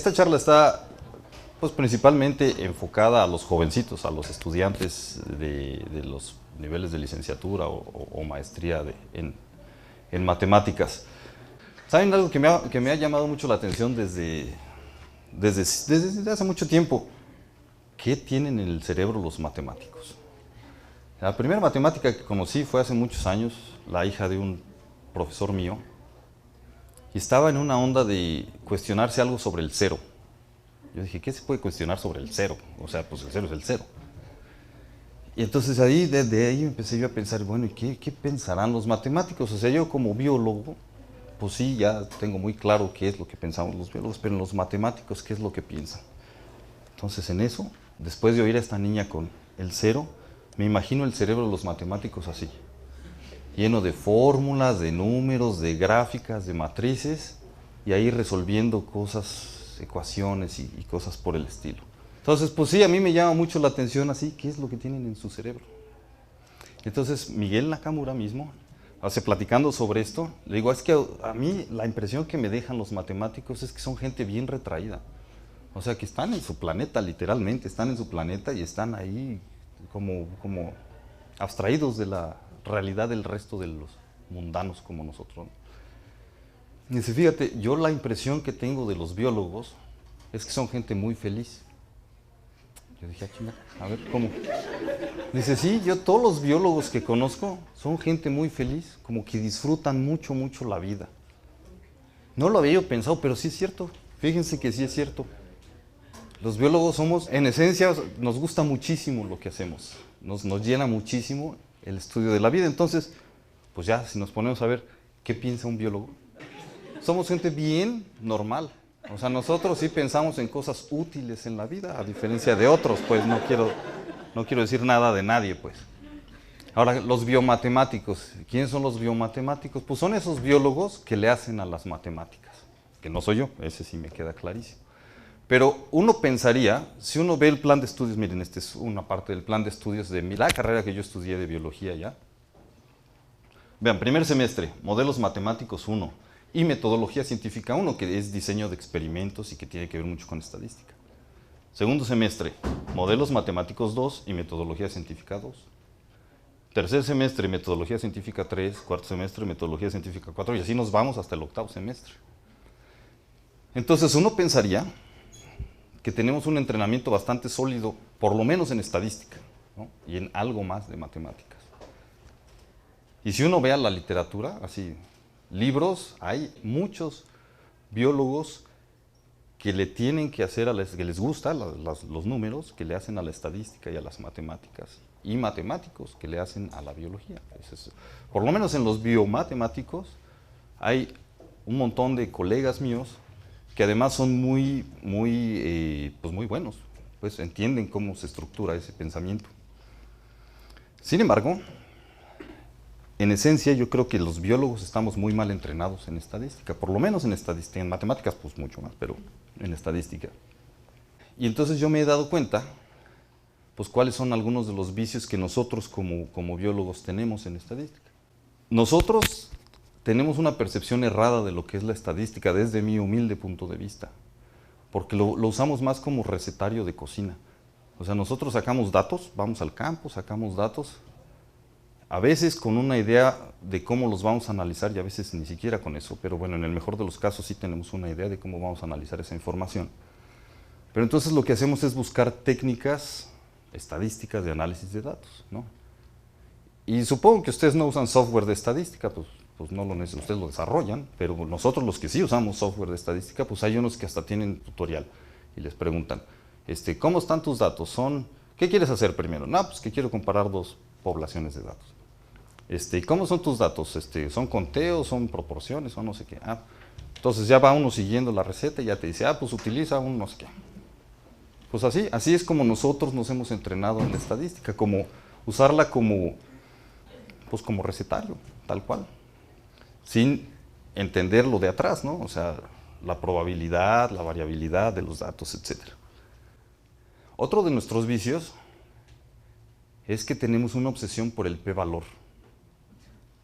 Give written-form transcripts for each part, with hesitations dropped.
esta charla está pues principalmente enfocada a los jovencitos, a los estudiantes de los niveles de licenciatura o maestría en matemáticas. ¿Saben algo que me ha llamado mucho la atención desde hace mucho tiempo? ¿Qué tienen en el cerebro los matemáticos? La primera matemática que conocí fue hace muchos años, la hija de un profesor mío, y estaba en una onda de cuestionarse algo sobre el cero. Yo dije, ¿qué se puede cuestionar sobre el cero? O sea, pues el cero es el cero. Y entonces desde ahí empecé yo a pensar, bueno, ¿y qué pensarán los matemáticos? O sea, yo como biólogo, pues sí, ya tengo muy claro qué es lo que pensamos los biólogos, pero en los matemáticos, ¿qué es lo que piensan? Entonces en eso, después de oír a esta niña con el cero, me imagino el cerebro de los matemáticos así, lleno de fórmulas, de números, de gráficas, de matrices, y ahí resolviendo cosas, ecuaciones y cosas por el estilo. Entonces, pues sí, a mí me llama mucho la atención así, ¿qué es lo que tienen en su cerebro? Entonces, Miguel Nakamura mismo, platicando sobre esto, le digo, es que a mí la impresión que me dejan los matemáticos es que son gente bien retraída. O sea, que están en su planeta, literalmente, están en su planeta y están ahí como abstraídos de la realidad del resto de los mundanos como nosotros. Y dice, fíjate, yo la impresión que tengo de los biólogos es que son gente muy feliz. Yo dije, chinga, a ver, ¿cómo? Dice, sí, yo todos los biólogos que conozco son gente muy feliz, como que disfrutan mucho, mucho la vida. No lo había yo pensado, pero sí es cierto. Fíjense que sí es cierto. Los biólogos somos, en esencia, nos gusta muchísimo lo que hacemos. Nos llena muchísimo el estudio de la vida. Entonces, pues ya, si nos ponemos a ver, ¿qué piensa un biólogo? Somos gente bien normal. O sea, nosotros sí pensamos en cosas útiles en la vida, a diferencia de otros, pues no quiero decir nada de nadie, pues. Ahora, los biomatemáticos. ¿Quiénes son los biomatemáticos? Pues son esos biólogos que le hacen a las matemáticas. Que no soy yo, ese sí me queda clarísimo. Pero uno pensaría, si uno ve el plan de estudios, miren, esta es una parte del plan de estudios de la carrera que yo estudié de biología ya. Vean, primer semestre, modelos matemáticos 1 y metodología científica 1, que es diseño de experimentos y que tiene que ver mucho con estadística. Segundo semestre, modelos matemáticos 2 y metodología científica 2. Tercer semestre, metodología científica 3, cuarto semestre, metodología científica 4, y así nos vamos hasta el octavo semestre. Entonces uno pensaría que tenemos un entrenamiento bastante sólido, por lo menos en estadística, ¿no? Y en algo más de matemáticas. Y si uno ve la literatura, así, libros, hay muchos biólogos que le tienen que hacer, que les gustan los números, que le hacen a la estadística y a las matemáticas, y matemáticos que le hacen a la biología. Por lo menos en los biomatemáticos hay un montón de colegas míos que además son muy buenos, pues entienden cómo se estructura ese pensamiento. Sin embargo, en esencia yo creo que los biólogos estamos muy mal entrenados en estadística, por lo menos en estadística, en matemáticas pues mucho más, pero en estadística. Y entonces yo me he dado cuenta, pues cuáles son algunos de los vicios que nosotros como biólogos tenemos en estadística. Nosotros tenemos una percepción errada de lo que es la estadística desde mi humilde punto de vista, porque lo usamos más como recetario de cocina. O sea, nosotros sacamos datos, vamos al campo, sacamos datos, a veces con una idea de cómo los vamos a analizar y a veces ni siquiera con eso, pero bueno, en el mejor de los casos sí tenemos una idea de cómo vamos a analizar esa información. Pero entonces lo que hacemos es buscar técnicas estadísticas de análisis de datos, ¿no? Y supongo que ustedes no usan software de estadística, pues no lo necesitan, ustedes lo desarrollan, pero nosotros los que sí usamos software de estadística, pues hay unos que hasta tienen tutorial y les preguntan, ¿cómo están tus datos? ¿Qué quieres hacer primero? No, pues que quiero comparar dos poblaciones de datos. ¿Cómo son tus datos? ¿Son conteos, son proporciones o no sé qué? Entonces ya va uno siguiendo la receta y ya te dice, pues utiliza un no sé qué. Pues así es como nosotros nos hemos entrenado en la estadística, como usarla como recetario, tal cual, sin entender lo de atrás, ¿no? O sea, la probabilidad, la variabilidad de los datos, etc. Otro de nuestros vicios es que tenemos una obsesión por el p-valor.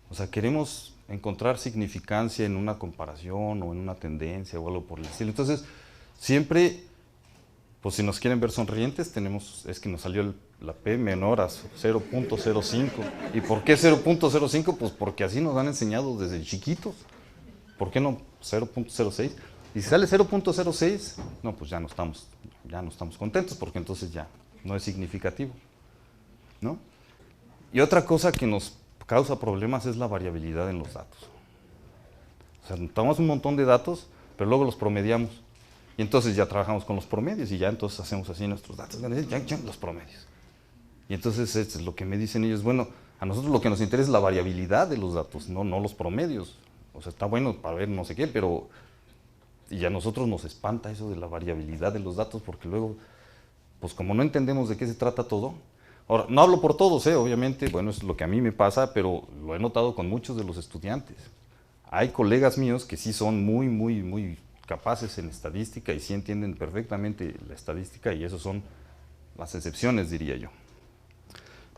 O sea, queremos encontrar significancia en una comparación o en una tendencia o algo por el estilo. Entonces, Siempre, pues si nos quieren ver sonrientes, es que nos salió la P menor a 0.05. ¿Y por qué 0.05? Pues porque así nos han enseñado desde chiquitos. ¿Por qué no 0.06? Y si sale 0.06, no, pues ya no estamos contentos, porque entonces ya no es significativo, ¿no? Y otra cosa que nos causa problemas es la variabilidad en los datos. O sea, tomamos un montón de datos, pero luego los promediamos. Y entonces ya trabajamos con los promedios y ya entonces hacemos así nuestros datos, ya los promedios. Y entonces es lo que me dicen ellos, bueno, a nosotros lo que nos interesa es la variabilidad de los datos, no los promedios. O sea, está bueno para ver no sé qué, pero y a nosotros nos espanta eso de la variabilidad de los datos, porque luego, pues como no entendemos de qué se trata todo. Ahora, no hablo por todos, obviamente, bueno, es lo que a mí me pasa, pero lo he notado con muchos de los estudiantes. Hay colegas míos que sí son muy, muy, muy capaces en estadística y sí entienden perfectamente la estadística, y esos son las excepciones, diría yo.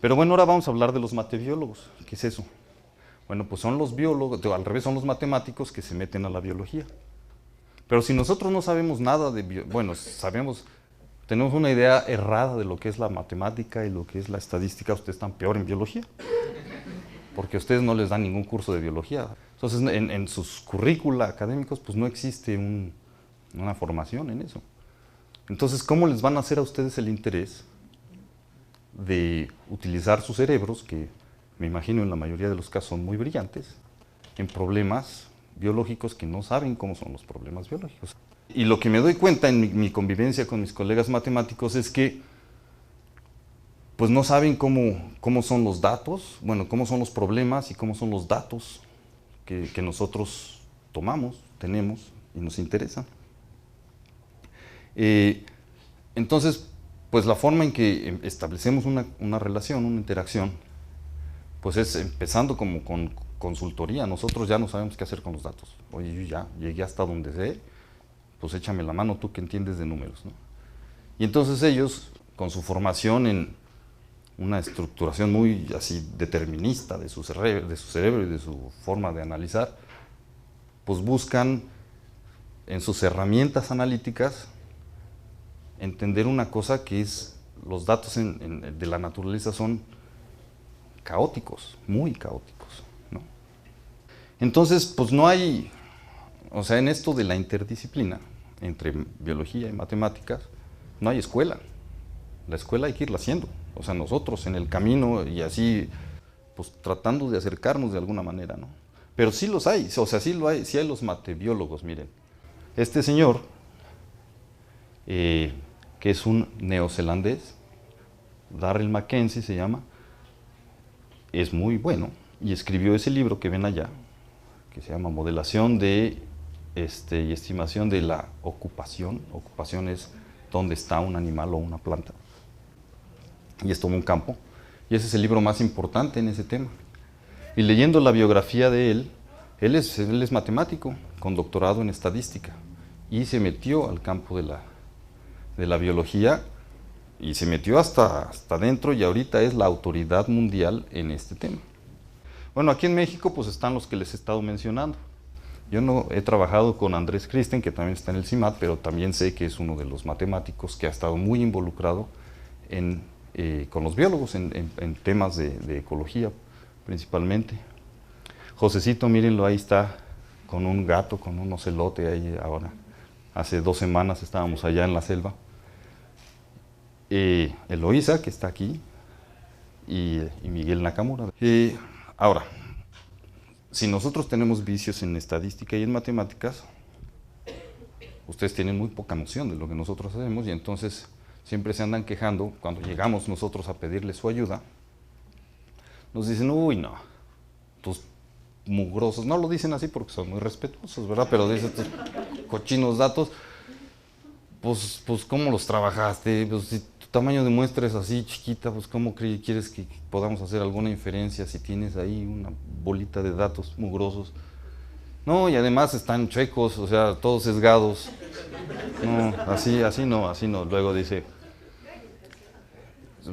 Pero bueno, ahora vamos a hablar de los matebiólogos. ¿Qué es eso? Bueno, pues son los biólogos, al revés, son los matemáticos que se meten a la biología. Pero si nosotros no sabemos nada tenemos una idea errada de lo que es la matemática y lo que es la estadística, ustedes están peor en biología, porque a ustedes no les dan ningún curso de biología. Entonces, en sus currícula académicos, pues no existe una formación en eso. Entonces, ¿cómo les van a hacer a ustedes el interés de utilizar sus cerebros, que me imagino en la mayoría de los casos son muy brillantes, en problemas biológicos que no saben cómo son los problemas biológicos? Y lo que me doy cuenta en mi convivencia con mis colegas matemáticos es que pues no saben cómo son los datos, bueno, cómo son los problemas y cómo son los datos que nosotros tomamos, tenemos y nos interesan. Entonces, pues la forma en que establecemos una relación, una interacción, pues es empezando como con consultoría. Nosotros ya no sabemos qué hacer con los datos. Oye, yo ya llegué hasta donde sé, pues échame la mano tú que entiendes de números, ¿no? Y entonces ellos, con su formación en una estructuración muy así determinista de su cerebro y de su forma de analizar, pues buscan en sus herramientas analíticas entender una cosa que es, los datos de la naturaleza son caóticos, muy caóticos, ¿no? Entonces, pues no hay, o sea, en esto de la interdisciplina entre biología y matemáticas, no hay escuela. La escuela hay que irla haciendo, o sea, nosotros en el camino y así, pues tratando de acercarnos de alguna manera, ¿no? Pero sí los hay, o sea, sí hay los matebiólogos, miren. Este señor, que es un neozelandés, Darrell Mackenzie se llama, es muy bueno y escribió ese libro que ven allá, que se llama Modelación y estimación de la ocupación. Ocupación es dónde está un animal o una planta. Y es todo un campo. Y ese es el libro más importante en ese tema. Y leyendo la biografía de él es matemático, con doctorado en estadística. Y se metió al campo de la biología, y se metió hasta dentro, y ahorita es la autoridad mundial en este tema. Bueno, aquí en México pues están los que les he estado mencionando. Yo no he trabajado con Andrés Christen, que también está en el CIMAD, pero también sé que es uno de los matemáticos que ha estado muy involucrado con los biólogos en temas de ecología principalmente. Josecito, mírenlo, ahí está con un gato, con un ocelote ahí ahora. Hace 2 semanas estábamos allá en la selva. Eloísa, que está aquí, y Miguel Nakamura. Ahora, si nosotros tenemos vicios en estadística y en matemáticas, ustedes tienen muy poca noción de lo que nosotros hacemos, y entonces siempre se andan quejando cuando llegamos nosotros a pedirles su ayuda. Nos dicen, uy, no, tus mugrosos, no lo dicen así porque son muy respetuosos, ¿verdad? Pero dicen, estos cochinos datos, pues ¿cómo los trabajaste? Pues si tu tamaño de muestra es así chiquita, pues ¿cómo quieres que podamos hacer alguna inferencia si tienes ahí una bolita de datos mugrosos? No, y además están chuecos, o sea, todos sesgados. No, así no. Luego dice,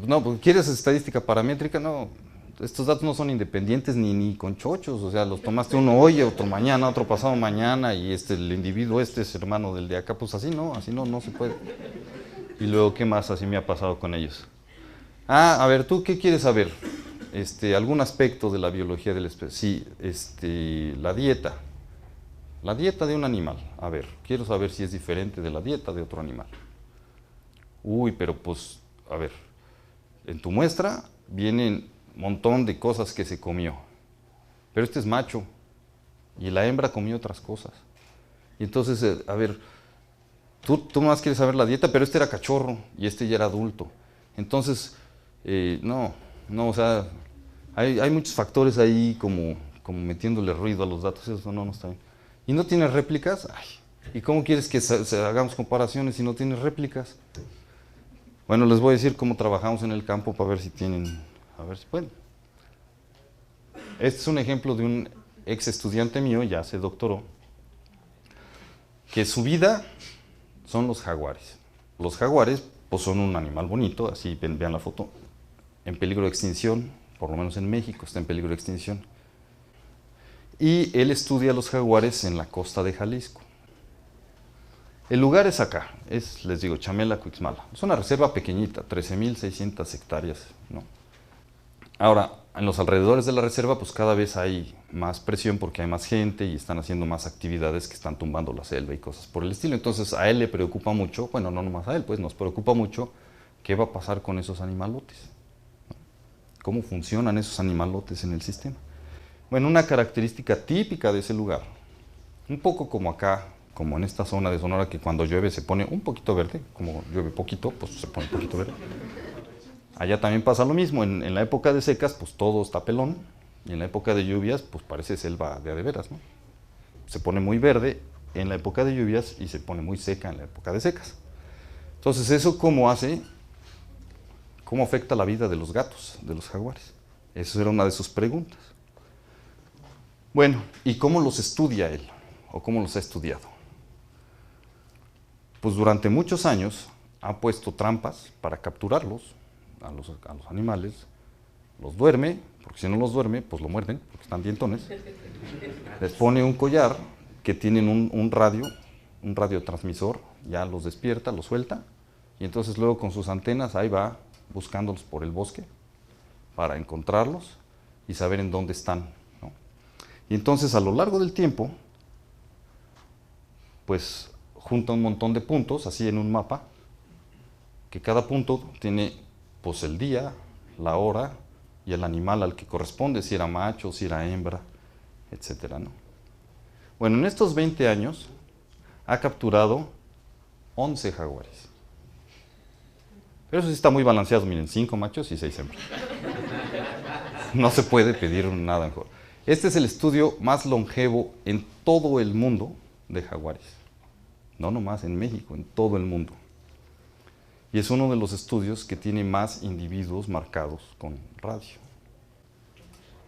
no, pues ¿quieres estadística paramétrica? No, estos datos no son independientes ni con chochos, o sea, los tomaste uno hoy, otro mañana, otro pasado mañana, y el individuo es hermano del de acá, pues así no, no se puede. Y luego, ¿qué más así me ha pasado con ellos? A ver, ¿tú qué quieres saber? Algún aspecto de la biología de la especie. Sí, la dieta. La dieta de un animal. A ver, quiero saber si es diferente de la dieta de otro animal. Uy, pero pues, a ver, en tu muestra vienen un montón de cosas que se comió. Pero este es macho y la hembra comió otras cosas. Y entonces, a ver, tú más quieres saber la dieta, pero este era cachorro y este ya era adulto. Entonces, no, o sea, hay muchos factores ahí como metiéndole ruido a los datos, eso no está bien. ¿Y no tienes réplicas? Ay, ¿y cómo quieres que hagamos comparaciones si no tienes réplicas? Bueno, les voy a decir cómo trabajamos en el campo para ver si tienen, a ver si pueden. Este es un ejemplo de un ex estudiante mío, ya se doctoró, que su vida son los jaguares. Los jaguares pues son un animal bonito, así vean la foto, en peligro de extinción, por lo menos en México está en peligro de extinción. Y él estudia los jaguares en la costa de Jalisco. El lugar es acá, les digo, Chamela, Cuixmala. Es una reserva pequeñita, 13,600 hectáreas, ¿no? Ahora, en los alrededores de la reserva, pues cada vez hay más presión porque hay más gente y están haciendo más actividades que están tumbando la selva y cosas por el estilo. Entonces a él le preocupa mucho, bueno, no nomás a él, pues nos preocupa mucho qué va a pasar con esos animalotes, ¿no? ¿Cómo funcionan esos animalotes en el sistema? Bueno, una característica típica de ese lugar, un poco como acá, como en esta zona de Sonora, que cuando llueve se pone un poquito verde, como llueve poquito, pues se pone un poquito verde. Allá también pasa lo mismo, en la época de secas, pues todo está pelón, y en la época de lluvias, pues parece selva de veras, ¿no? Se pone muy verde en la época de lluvias y se pone muy seca en la época de secas. Entonces, ¿eso cómo afecta la vida de los gatos, de los jaguares? Esa era una de sus preguntas. Bueno, ¿y cómo los estudia él? ¿O cómo los ha estudiado? Pues durante muchos años ha puesto trampas para capturarlos, a los animales, los duerme, porque si no los duerme, pues lo muerden, porque están dientones. Les pone un collar que tienen un radiotransmisor, ya los despierta, los suelta, y entonces luego con sus antenas ahí va buscándolos por el bosque para encontrarlos y saber en dónde están, ¿no? Y entonces a lo largo del tiempo, pues junta un montón de puntos, así en un mapa, que cada punto tiene pues el día, la hora y el animal al que corresponde, si era macho, si era hembra, etcétera, ¿no? Bueno, en estos 20 años ha capturado 11 jaguares. Pero eso sí está muy balanceado, miren, 5 machos y 6 hembras. No se puede pedir nada mejor. Este es el estudio más longevo en todo el mundo de jaguares. No nomás en México, en todo el mundo. Y es uno de los estudios que tiene más individuos marcados con radio.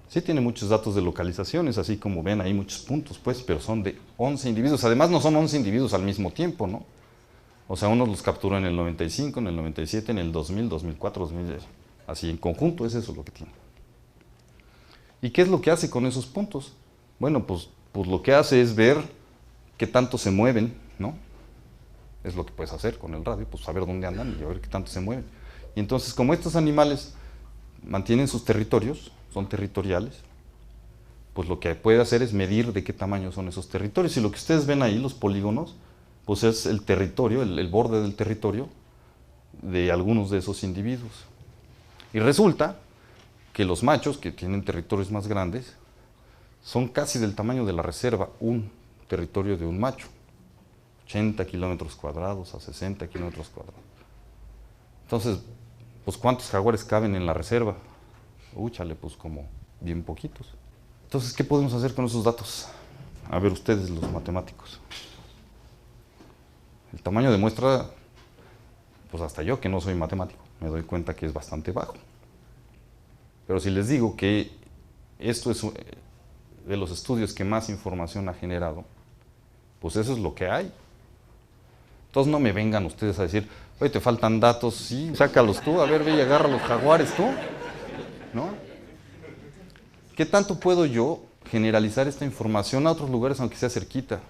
Sí tiene muchos datos de localizaciones, así como ven ahí muchos puntos, pues, pero son de 11 individuos. Además no son 11 individuos al mismo tiempo, ¿no? O sea, unos los capturó en el 95, en el 97, en el 2000, 2004, 2000, así en conjunto es eso lo que tiene. ¿Y qué es lo que hace con esos puntos? Bueno, pues lo que hace es ver qué tanto se mueven, ¿no? Es lo que puedes hacer con el radio, pues saber dónde andan y ver qué tanto se mueven. Y entonces, como estos animales mantienen sus territorios, son territoriales, pues lo que puede hacer es medir de qué tamaño son esos territorios. Y lo que ustedes ven ahí, los polígonos, pues es el territorio, el borde del territorio de algunos de esos individuos. Y resulta que los machos, que tienen territorios más grandes, son casi del tamaño de la reserva, un territorio de un macho. 80 kilómetros cuadrados a 60 kilómetros cuadrados. Entonces, pues ¿cuántos jaguares caben en la reserva? Úchale, pues como bien poquitos. Entonces, ¿qué podemos hacer con esos datos? A ver ustedes, los matemáticos. El tamaño de muestra, pues hasta yo que no soy matemático, me doy cuenta que es bastante bajo. Pero si les digo que esto es de los estudios que más información ha generado, pues eso es lo que hay. Entonces no me vengan ustedes a decir, oye, te faltan datos, sí, sácalos tú, a ver, ve y agarra los jaguares tú, ¿no? ¿qué tanto puedo yo generalizar esta información a otros lugares aunque sea cerquita?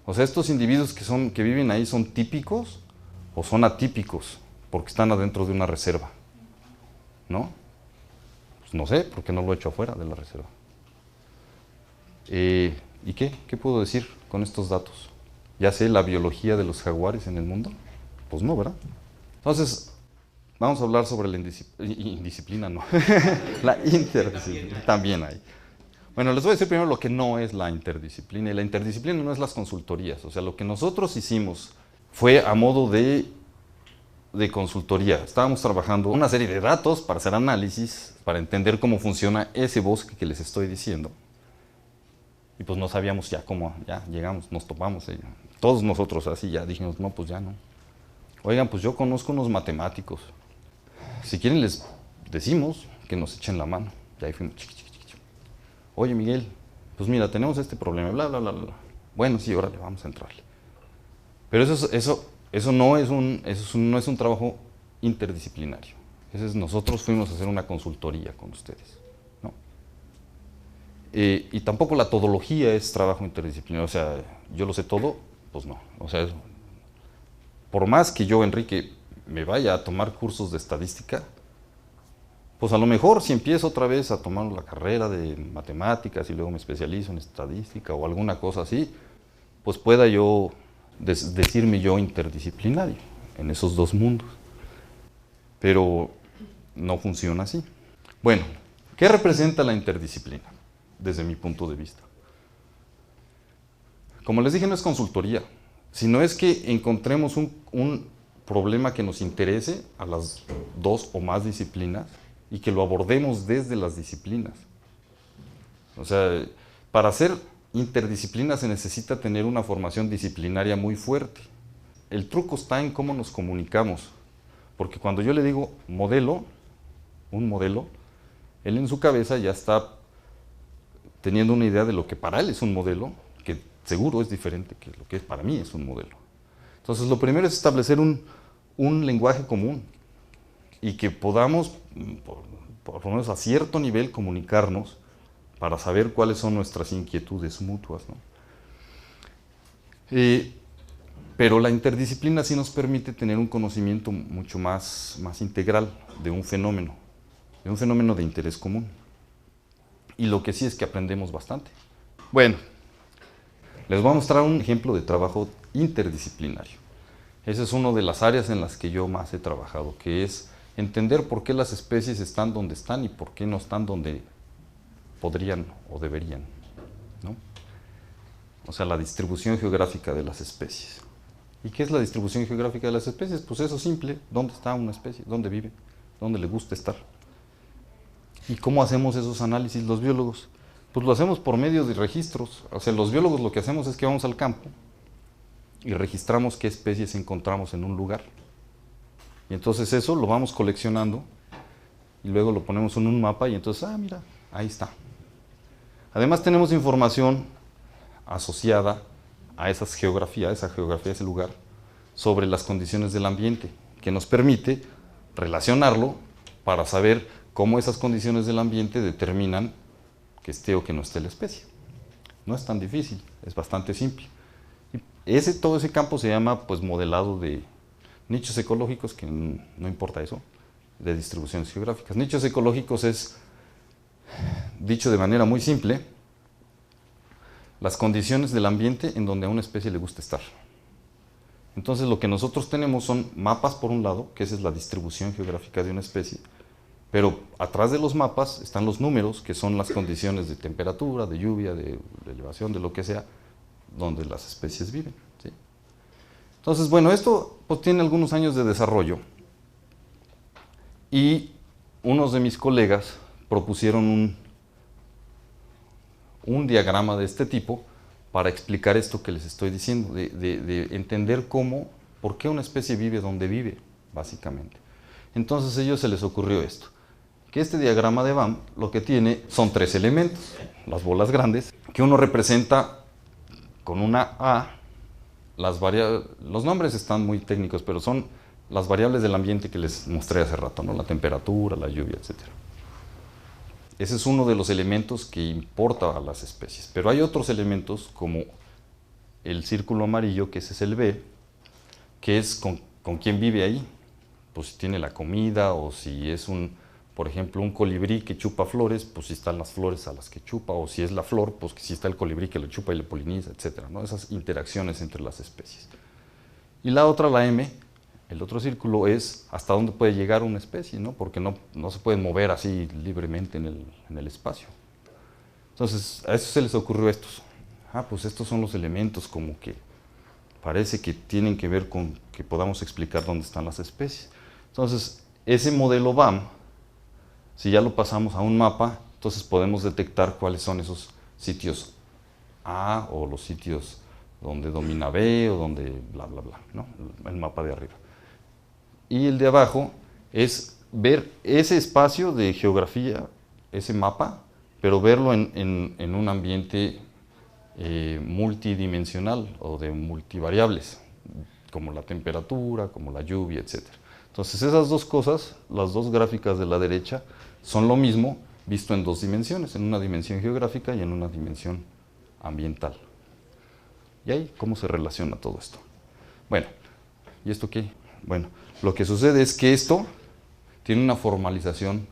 O sea, estos individuos que viven ahí son típicos o son atípicos porque están adentro de una reserva, ¿no? Pues no sé, porque no lo he hecho afuera de la reserva. ¿Y qué? ¿Qué puedo decir con estos datos? ¿Ya sé la biología de los jaguares en el mundo? Pues no, ¿verdad? Entonces, vamos a hablar sobre la indisciplina, no. La interdisciplina, también hay. Bueno, les voy a decir primero lo que no es la interdisciplina. Y la interdisciplina no es las consultorías. O sea, lo que nosotros hicimos fue a modo de consultoría. Estábamos trabajando una serie de datos para hacer análisis, para entender cómo funciona ese bosque que les estoy diciendo. Y pues no sabíamos ya cómo, ya llegamos, nos topamos. Todos nosotros así ya dijimos, no, pues ya no. Oigan, pues yo conozco unos matemáticos. Si quieren les decimos que nos echen la mano. Y ahí fuimos, chiqui. Oye, Miguel, pues mira, tenemos este problema, bla, bla, bla, bla. Bueno, sí, órale, vamos a entrarle. Pero eso no es un trabajo interdisciplinario. Nosotros fuimos a hacer una consultoría con ustedes, ¿no? Y tampoco la todología es trabajo interdisciplinario. O sea, yo lo sé todo, pues no. O sea, por más que yo, Enrique, me vaya a tomar cursos de estadística, pues a lo mejor si empiezo otra vez a tomar la carrera de matemáticas y luego me especializo en estadística o alguna cosa así, pues pueda yo decirme yo interdisciplinario en esos dos mundos. Pero no funciona así. Bueno, ¿qué representa la interdisciplina desde mi punto de vista? Como les dije, no es consultoría, sino es que encontremos un problema que nos interese a las dos o más disciplinas y que lo abordemos desde las disciplinas. O sea, para hacer interdisciplina se necesita tener una formación disciplinaria muy fuerte. El truco está en cómo nos comunicamos, porque cuando yo le digo modelo, un modelo, él en su cabeza ya está teniendo una idea de lo que para él es un modelo, que seguro es diferente que lo que para mí es un modelo. Entonces, lo primero es establecer un lenguaje común y que podamos, por lo menos a cierto nivel, comunicarnos para saber cuáles son nuestras inquietudes mutuas, ¿no? Pero la interdisciplina sí nos permite tener un conocimiento mucho más integral de un fenómeno de interés común. Y lo que sí es que aprendemos bastante. Bueno, les voy a mostrar un ejemplo de trabajo interdisciplinario. Esa es una de las áreas en las que yo más he trabajado, que es entender por qué las especies están donde están y por qué no están donde podrían o deberían, ¿no? O sea, la distribución geográfica de las especies. ¿Y qué es la distribución geográfica de las especies? Pues eso simple, ¿dónde está una especie? ¿Dónde vive? ¿Dónde le gusta estar? ¿Y cómo hacemos esos análisis los biólogos? Pues lo hacemos por medio de registros. O sea, los biólogos lo que hacemos es que vamos al campo y registramos qué especies encontramos en un lugar. Y entonces eso lo vamos coleccionando y luego lo ponemos en un mapa y entonces, mira, ahí está. Además tenemos información asociada a esa geografía, ese lugar, sobre las condiciones del ambiente, que nos permite relacionarlo para saber cómo esas condiciones del ambiente determinan que esté o que no esté la especie. No es tan difícil, es bastante simple. Y todo ese campo se llama pues modelado de nichos ecológicos, que no importa eso, de distribuciones geográficas. Nichos ecológicos es, dicho de manera muy simple, las condiciones del ambiente en donde a una especie le gusta estar. Entonces lo que nosotros tenemos son mapas por un lado, que esa es la distribución geográfica de una especie, pero atrás de los mapas están los números, que son las condiciones de temperatura, de lluvia, de elevación, de lo que sea, donde las especies viven, ¿sí? Entonces, bueno, esto pues tiene algunos años de desarrollo y unos de mis colegas propusieron un diagrama de este tipo para explicar esto que les estoy diciendo, de entender por qué una especie vive donde vive, básicamente. Entonces a ellos se les ocurrió esto, que este diagrama de BAM lo que tiene son tres elementos, las bolas grandes, que uno representa con una A, los nombres están muy técnicos, pero son las variables del ambiente que les mostré hace rato, ¿no? La temperatura, la lluvia, etc. ese es uno de los elementos que importa a las especies. Pero hay otros elementos como el círculo amarillo, que ese es el B, que es con quién vive ahí. Pues si tiene la comida, o si es por ejemplo, un colibrí que chupa flores, pues si están las flores a las que chupa, o si es la flor, pues si está el colibrí que lo chupa y le poliniza, etc., ¿no? Esas interacciones entre las especies. Y la otra, la M, el otro círculo, es hasta dónde puede llegar una especie, ¿no? Porque no se pueden mover así libremente en el espacio. Entonces, a eso se les ocurrió estos. Pues estos son los elementos como que parece que tienen que ver con que podamos explicar dónde están las especies. Entonces, ese modelo BAM, si ya lo pasamos a un mapa, entonces podemos detectar cuáles son esos sitios A, o los sitios donde domina B, o donde bla, bla, bla, ¿no? El mapa de arriba. Y el de abajo es ver ese espacio de geografía, ese mapa, pero verlo en un ambiente multidimensional o de multivariables, como la temperatura, como la lluvia, etc. Entonces esas dos cosas, las dos gráficas de la derecha, son lo mismo visto en dos dimensiones, en una dimensión geográfica y en una dimensión ambiental. ¿Y ahí cómo se relaciona todo esto? Bueno, ¿y esto qué? Bueno, lo que sucede es que esto tiene una formalización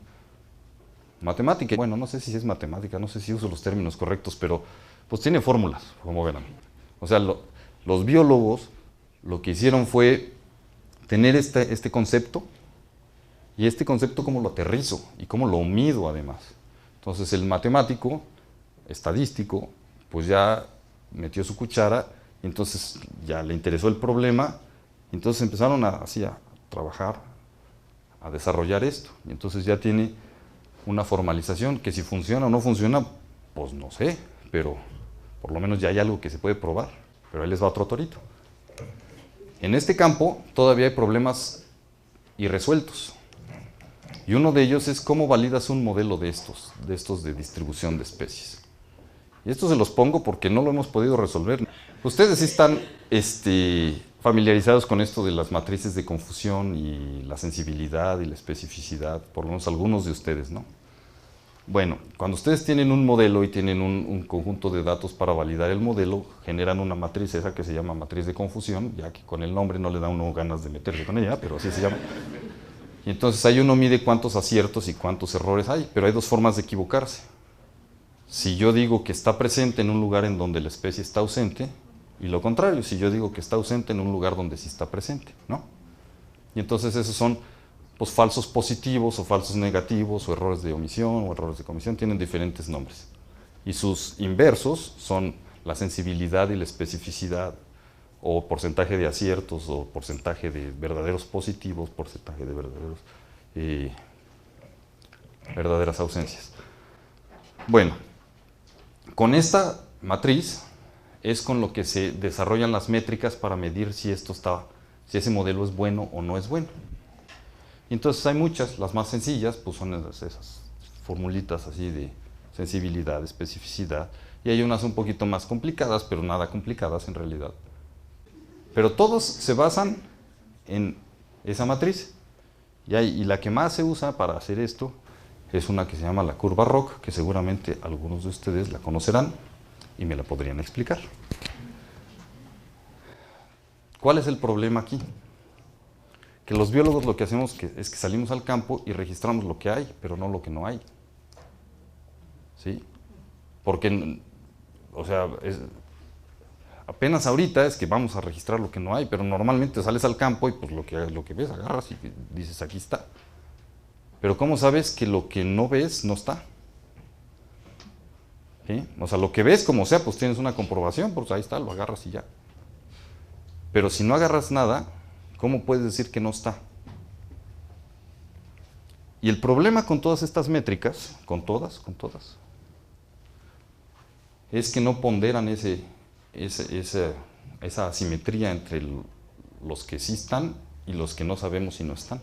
matemática. Bueno, no sé si es matemática, no sé si uso los términos correctos, pero pues tiene fórmulas, como verán. O sea, los biólogos lo que hicieron fue tener este concepto, y este concepto cómo lo aterrizo y cómo lo mido además. Entonces el matemático, estadístico, pues ya metió su cuchara, y entonces ya le interesó el problema, y entonces empezaron así a trabajar, a desarrollar esto, y entonces ya tiene una formalización que si funciona o no funciona, pues no sé, pero por lo menos ya hay algo que se puede probar. Pero ahí les va otro torito. En este campo todavía hay problemas irresueltos, y uno de ellos es cómo validas un modelo de estos de distribución de especies. Y esto se los pongo porque no lo hemos podido resolver. Ustedes sí están familiarizados con esto de las matrices de confusión y la sensibilidad y la especificidad, por lo menos algunos de ustedes, ¿no? Bueno, cuando ustedes tienen un modelo y tienen un conjunto de datos para validar el modelo, generan una matriz, esa que se llama matriz de confusión, ya que con el nombre no le da a uno ganas de meterse con ella, pero así se llama. Y entonces ahí uno mide cuántos aciertos y cuántos errores hay, pero hay dos formas de equivocarse. Si yo digo que está presente en un lugar en donde la especie está ausente, y lo contrario, si yo digo que está ausente en un lugar donde sí está presente, ¿no? Y entonces esos son pues falsos positivos o falsos negativos, o errores de omisión o errores de comisión, tienen diferentes nombres. Y sus inversos son la sensibilidad y la especificidad, o porcentaje de aciertos, o porcentaje de verdaderos positivos, porcentaje de verdaderas ausencias. Bueno, con esta matriz es con lo que se desarrollan las métricas para medir si ese modelo es bueno o no es bueno. Y entonces hay muchas, las más sencillas pues son esas formulitas así de sensibilidad, especificidad, y hay unas un poquito más complicadas, pero nada complicadas en realidad. Pero todos se basan en esa matriz, y la que más se usa para hacer esto es una que se llama la curva ROC, que seguramente algunos de ustedes la conocerán y me la podrían explicar. ¿Cuál es el problema aquí? Que los biólogos lo que hacemos es que salimos al campo y registramos lo que hay, pero no lo que no hay. ¿Sí? Porque, o sea, apenas ahorita es que vamos a registrar lo que no hay, pero normalmente sales al campo y pues lo que ves agarras y dices aquí está. Pero ¿cómo sabes que lo que no ves no está? ¿Sí? O sea, lo que ves como sea, pues tienes una comprobación, pues ahí está, lo agarras y ya. Pero si no agarras nada, ¿cómo puedes decir que no está? Y el problema con todas estas métricas, con todas, es que no ponderan esa asimetría entre los que sí están y los que no sabemos si no están.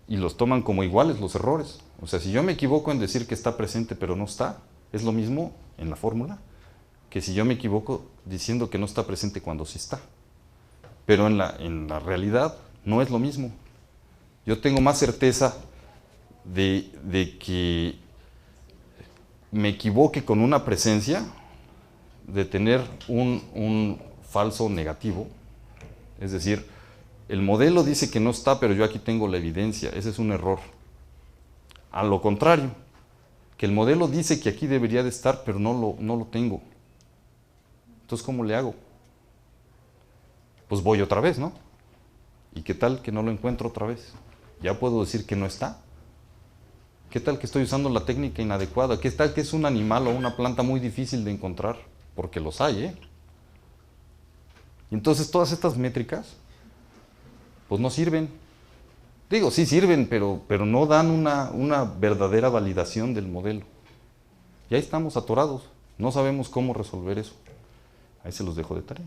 Y los toman como iguales los errores. O sea, si yo me equivoco en decir que está presente pero no está, es lo mismo en la fórmula que si yo me equivoco diciendo que no está presente cuando sí está. Pero en la realidad no es lo mismo. Yo tengo más certeza de que me equivoque con una presencia, de tener un falso negativo. Es decir, el modelo dice que no está, pero yo aquí tengo la evidencia. Ese es un error. A lo contrario, que el modelo dice que aquí debería de estar, pero no lo tengo. Entonces, ¿cómo le hago? Pues voy otra vez, ¿no? ¿Y qué tal que no lo encuentro otra vez? Ya puedo decir que no está. ¿Qué tal que estoy usando la técnica inadecuada? ¿Qué tal que es un animal o una planta muy difícil de encontrar? Porque los hay, ¿eh? Y entonces todas estas métricas, pues no sirven. Digo, sí sirven, pero no dan una verdadera validación del modelo. Y ahí estamos atorados. No sabemos cómo resolver eso. Ahí se los dejo de tarea.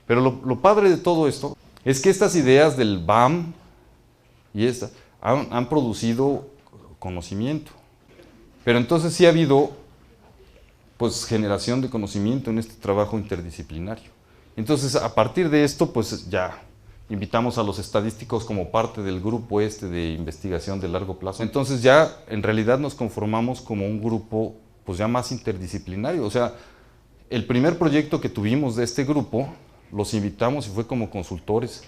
Pero lo padre de todo esto es que estas ideas del BAM y esta han producido conocimiento. Pero entonces sí ha habido pues generación de conocimiento en este trabajo interdisciplinario. Entonces, a partir de esto, pues ya invitamos a los estadísticos como parte del grupo de investigación de largo plazo. Entonces ya en realidad nos conformamos como un grupo pues ya más interdisciplinario. O sea, el primer proyecto que tuvimos de este grupo, los invitamos y fue como consultores,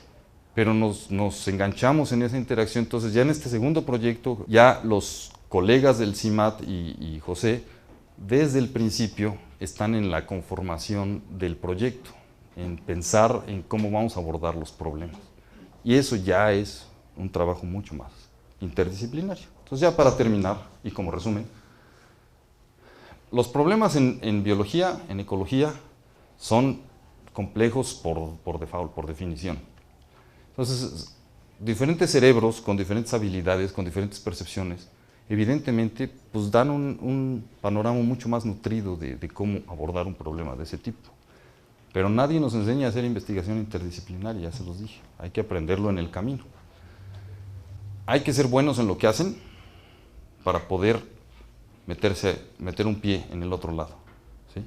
pero nos enganchamos en esa interacción. Entonces ya en este segundo proyecto, ya los colegas del CIMAT y José, desde el principio están en la conformación del proyecto, en pensar en cómo vamos a abordar los problemas. Y eso ya es un trabajo mucho más interdisciplinario. Entonces ya para terminar, y como resumen, los problemas en biología, en ecología, son complejos por default, por definición. Entonces, diferentes cerebros con diferentes habilidades, con diferentes percepciones, evidentemente pues dan un panorama mucho más nutrido de cómo abordar un problema de ese tipo. Pero nadie nos enseña a hacer investigación interdisciplinaria, ya se los dije. Hay que aprenderlo en el camino. Hay que ser buenos en lo que hacen para poder meter un pie en el otro lado, ¿sí?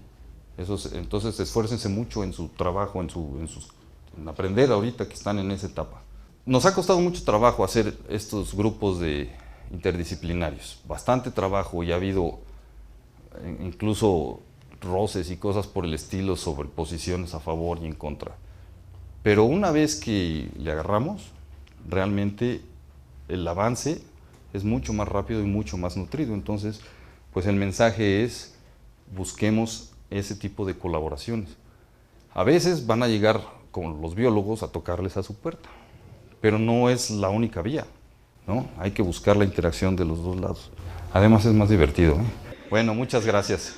Entonces esfuércense mucho en su trabajo, en aprender ahorita que están en esa etapa. Nos ha costado mucho trabajo hacer estos grupos interdisciplinarios, bastante trabajo, y ha habido incluso roces y cosas por el estilo sobre posiciones a favor y en contra. Pero una vez que le agarramos, realmente el avance es mucho más rápido y mucho más nutrido. Entonces, pues el mensaje es, busquemos ese tipo de colaboraciones. A veces van a llegar con los biólogos a tocarles a su puerta, pero no es la única vía, ¿no? Hay que buscar la interacción de los dos lados. Además es más divertido, ¿eh? Bueno, muchas gracias.